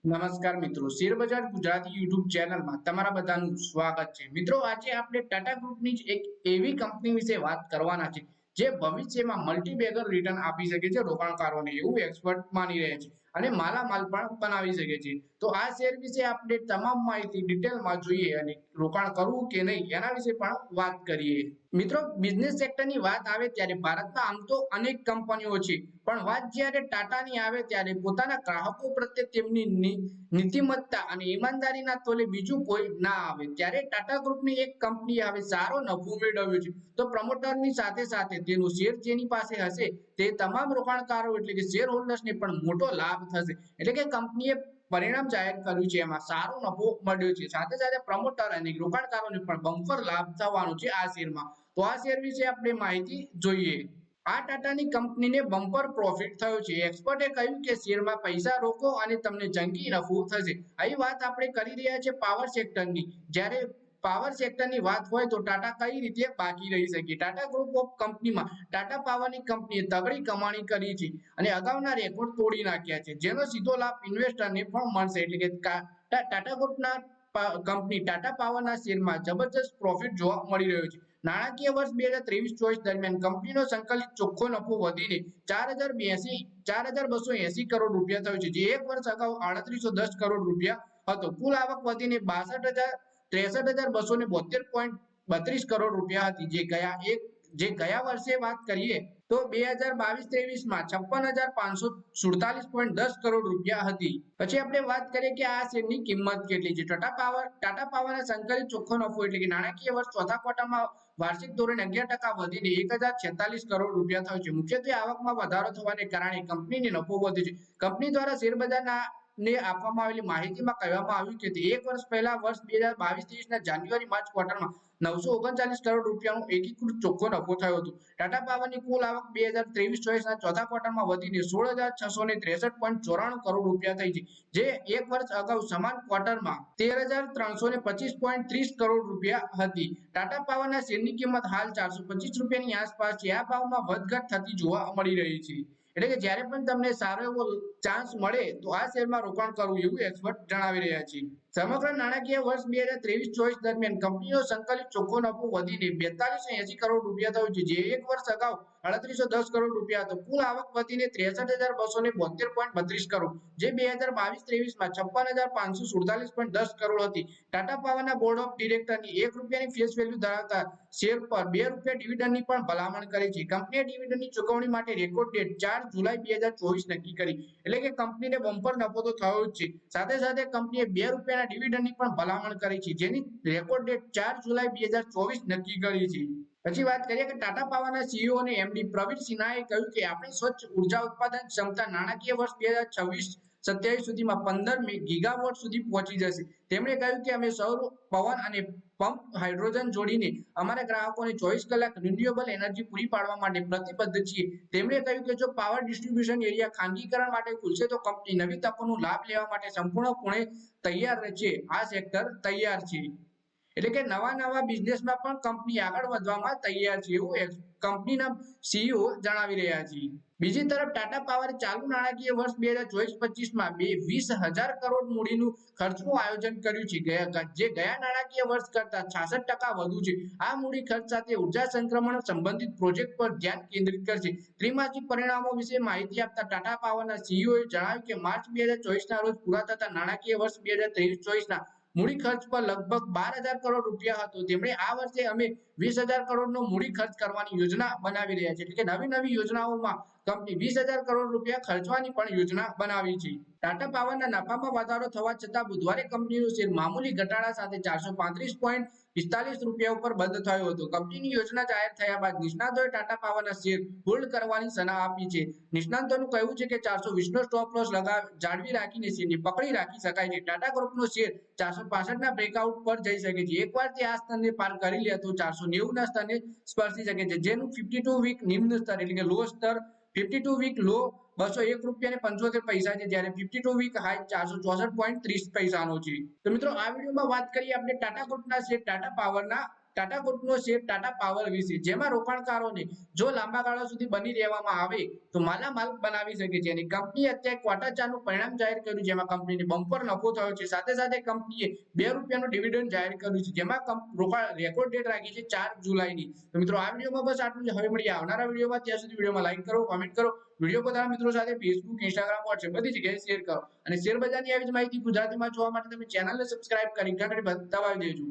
નમસ્કાર મિત્રો, શેરબજાર ગુજરાતી યુટ્યુબ ચેનલમાં તમારા બધાનું સ્વાગત છે। મિત્રો, આજે આપણે ટાટા ગ્રુપની જ એક એવી કંપની વિશે વાત કરવાના છે જે ભવિષ્યમાં મલ્ટીબેગર રિટર્ન આપી શકે છે રોકાણકારોને, એવું એક્સપર્ટ માની રહ્યા છે અને માલામાલ પણ બનાવી શકે છે। તો આ શેર વિશે આપણે તમામ માહિતી ડિટેલમાં જોઈએ અને રોકાણ કરવું કે નહીં એના વિશે પણ વાત કરીએ। મિત્રો, બિઝનેસ સેક્ટરની વાત આવે ત્યારે ભારતમાં આમ તો અનેક કંપનીઓ છે, પણ વાત જ્યારે ટાટાની આવે ત્યારે પોતાના ગ્રાહકો પ્રત્યે તેમની નીતિમત્તા અને ઈમાનદારીના તોલે બીજું કોઈ ના આવે। ત્યારે ટાટા ગ્રુપની એક કંપની હવે સારો નફો મેળવ્યો છે, તો પ્રમોટરની સાથે સાથે તેનો શેર જેની પાસે હશે તે તમામ રોકાણકારો એટલે કે શેર હોલ્ડર્સને પણ મોટો લાભ થશે। એટલે કે કંપનીએ પરિણામ જાહેર કર્યું છે, એમાં સારો નફો મળ્યો છે, સાથે સાથે પ્રમોટર અને રોકાણકારોને પણ બમ્પર લાભ થવાનો છે આ શેરમાં। તો આ શેર વિશે આપણે માહિતી જોઈએ। આ ટાટાની કંપનીને બમ્પર પ્રોફિટ થયો છે। એક્સપર્ટે કહ્યું કે શેરમાં પૈસા રોકો અને તમને જંગી નફો થશે। અહીં વાત આપણે કરી રહ્યા છે પાવર સેક્ટરની। જ્યારે પાવર સેક્ટરની વાત હોય તો ટાટા કઈ રીતે બાકી રહી શકે? ટાટા ગ્રુપ ઓફ કંપનીમાં ટાટા પાવરની કંપનીએ તગડી કમાણી કરી છે અને અગાઉના રેકોર્ડ તોડી નાખ્યા છે, જેનો સીધો લાભ ઇન્વેસ્ટરને પણ મળશે। એટલે કે ટાટા ગ્રુપના કંપની ટાટા પાવરના શેરમાં જબરજસ્ત પ્રોફિટ જોવા મળી રહ્યો છે। નાણાકીય વર્ષ 2023-24 દરમિયાન કંપનીનો સંકલિત ચોખ્ખો નફો વધીને 4,280 કરોડ રૂપિયા થયો છે, જે એક વર્ષ અગાઉ 3,810 કરોડ રૂપિયા હતો। કુલ આવક વધીને 63,272.32 કરોડ રૂપિયા હતી, જે ગયા વર્ષે વાત કરીએ તો 2022-23માં 56,547.10 કરોડ રૂપિયા હતી। પછી આપણે વાત કરીએ કે આ શેરની કિંમત કેટલી છે। ટાટા પાવરના સંકલિત ચોખ્ખો નફો એટલે કે નાણાકીય વર્ષ ચોથા ક્વાર્ટરમાં વાર્ષિક ધોરણે 11% વધીને 1,046 કરોડ રૂપિયા થયો છે। મુખ્યત્વે આવકમાં વધારો થવાને કારણે કંપનીને નફો વધ્યો છે। કંપની દ્વારા શેરબજારના ને આપવામાં આવેલી માહિતીમાં કહેવામાં આવ્યું કે એક વર્ષ પહેલા વર્ષ 2022-23ના જાન્યુઆરી-માર્ચ ક્વાર્ટરમાં 939 કરોડ રૂપિયાનો એકીકૃત ચોખ્ખો નફો થયો હતો। ટાટા પાવરની કુલ આવક 2023-24ના ચોથા ક્વાર્ટરમાં વધીને 16,663.94 કરોડ રૂપિયા થઈ છે, જે એક વર્ષ અગાઉ સમાન ક્વાર્ટરમાં 13,325.30 કરોડ રૂપિયા હતી। ટાટા પાવરના શેરની કિંમત હાલ 425 રૂપિયાની આસપાસ છે। આ ભાવમાં વધઘટ થતી જોવા મળી રહી છે। એટલે કે જ્યારે પણ તમને સારો એવો ચાન્સ મળે તો આ શેરમાં રોકાણ કરવું, એવું એક્સપર્ટ જણાવી રહ્યા છે। સમગ્ર નાણાકીય વર્ષ 2023-24 દરમિયાન કંપનીનો સંકલિત ચોખ્ખો નફો વધીને 4280 કરોડ રૂપિયા થયો છે, જે એક વર્ષ અગાઉ 3810 કરોડ રૂપિયા હતો। કુલ આવક વધીને 63,272.32 કરોડ, જે 2022-23માં 56,547.10 કરોડ હતી। ટાટા પાવરના બોર્ડ ઓફ ડિરેક્ટરની ₹1ની ફેસ વેલ્યુ ધરાવતા શેર પર ₹2 ડિવિડન્ડની પણ ભલામણ કરી છે। કંપનીએ ડિવિડન્ડની ચૂકવણી માટે રેકોર્ડ ડેટ 4 જુલાઈ 2024 નક્કી કરી। એટલે કે કંપનીને બમ્પર નફો તો થયો જ છે, સાથે સાથે કંપનીએ ₹2ના ડિવિડન્ડની પણ ભલામણ કરી છે, જેની રેકોર્ડ ડેટ 4 જુલાઈ 2024 નક્કી કરી છે। પછી વાત કરીએ કે ટાટા પાવરના સીઈઓ અને એમડી પ્રવીણ સિન્હાએ કહ્યું કે આપણી સ્વચ્છ ઉર્જા ઉત્પાદન ક્ષમતા નાણાકીય વર્ષ 2026-27 સુધીમાં 15 ગીગાવોટ સુધી પહોંચી જશે। તેમણે કહ્યું કે અમે સૌર, પવન અને પમ્પ હાઇડ્રોજન જોડીને અમારા ગ્રાહકોને 24 કલાક રિન્યુએબલ એનર્જી પૂરી પાડવા માટે પ્રતિબદ્ધ છીએ। તેમણે કહ્યું કે જો પાવર ડિસ્ટ્રીબ્યુશન એરિયા ખાનગીકરણ માટે ખુલશે તો કંપની નવી તકોનો લાભ લેવા માટે સંપૂર્ણપણે તૈયાર છે। આ સેક્ટર તૈયાર છે, એટલે કે નવા બિઝનેસમાં પણ કંપની આગળ વધવામાં તૈયાર છે, એવું કંપનીના સીઈઓ જણાવી રહ્યા છે। બીજી તરફ ટાટા પાવરે ચાલુ નાણાકીય વર્ષ 2024-25માં 20,000 કરોડ મૂડીનું ખર્ચનું આયોજન કર્યું છે, જે ગયા નાણાકીય વર્ષ કરતા 66% વધુ છે। આ મૂડી ખર્ચ સાથે ઉર્જા સંક્રમણ સંબંધિત પ્રોજેક્ટ પર ધ્યાન કેન્દ્રિત કરશે। ત્રિમાસિક પરિણામો વિશે માહિતી આપતા ટાટા પાવરના સીઈઓએ જણાવ્યું કે માર્ચ 2024ના રોજ પૂરા થતા નાણાકીય વર્ષ 2023-24ના મૂડી ખર્ચ પર લગભગ 12,000 કરોડ રૂપિયા હતો। તેમણે આ વર્ષે અમે 20,000 કરોડનો મૂડી ખર્ચ કરવાની યોજના બનાવી રહ્યા છે, એટલે કે નવી યોજનાઓમાં કંપની 20,000 કરોડ રૂપિયા ખર્ચવાની પણ યોજના બનાવી છે। ટાટા પાવરના નફામાં વધારો થવા છતાં બુધવારે કંપનીનો શેર મામૂલી ઘટાડા સાથે 435.45 રૂપિયા ઉપર બંધ થયો હતો। કંપનીની યોજના જાહેર થયા બાદ નિષ્ણાતોએ ટાટા પાવરના શેર હોલ્ડ કરવાની સલાહ આપી છે। નિષ્ણાતોનું કહેવું છે કે 420નો સ્ટોપ લોસ જાળવી રાખીને શેરને પકડી રાખી શકાય છે। ટાટા ગ્રુપનો શેર 465ના બ્રેકઆઉટ પર જઈ શકે છે। એકવાર તે આ સ્તરને પાર કરી લે તો 490ના સ્તરને સ્પર્શી શકે છે, જેનું 52 વીક નિમ્ન સ્તર એટલે કે લો સ્તર 52 વીક લો ₹201.75 છે, જ્યારે 52 વીક હાઈ 464.30 પૈસાનો છે। તો મિત્રો, આ વિડીયોમાં વાત કરીએ આપણે ટાટા ગ્રુપના શેર ટાટા પાવરના ટાટા ગ્રુપનો શેર ટાટા પાવર વિશે, જેમાં રોકાણકારોને જો લાંબા ગાળા સુધી બની રહેવામાં આવે તો માલામાલ બનાવી શકે છે. અને કંપનીએ અત્યારે ક્વાર્ટર 4 નું પરિણામ જાહેર કર્યું, જેમાં કંપનીને બમ્પર નફો થયો છે. સાથે સાથે કંપનીએ ₹2 ડિવિડન્ડ જાહેર કર્યું છે, જેમાં રેકોર્ડ ડેટ રાખી છે 4 જુલાઈની. તો મિત્રો આ વિડીયોમાં બસ આટલું જ. હવે મળીએ આવનારા વિડીયોમાં. ત્યાં સુધી વિડીયોમાં લાઈક કરો, કોમેન્ટ કરો, વિડીયો પોતાના મિત્રો સાથે ફેસબુક, ઇન્સ્ટાગ્રામ, વોટ્સએપ બધી જગ્યાએ શેર કરો. અને શેર બજારની આવી જ માહિતી ગુજરાતીમાં જોવા માટે તમે ચેનલને સબસ્ક્રાઇબ કરી ઘંટડી દબાવી દેજો.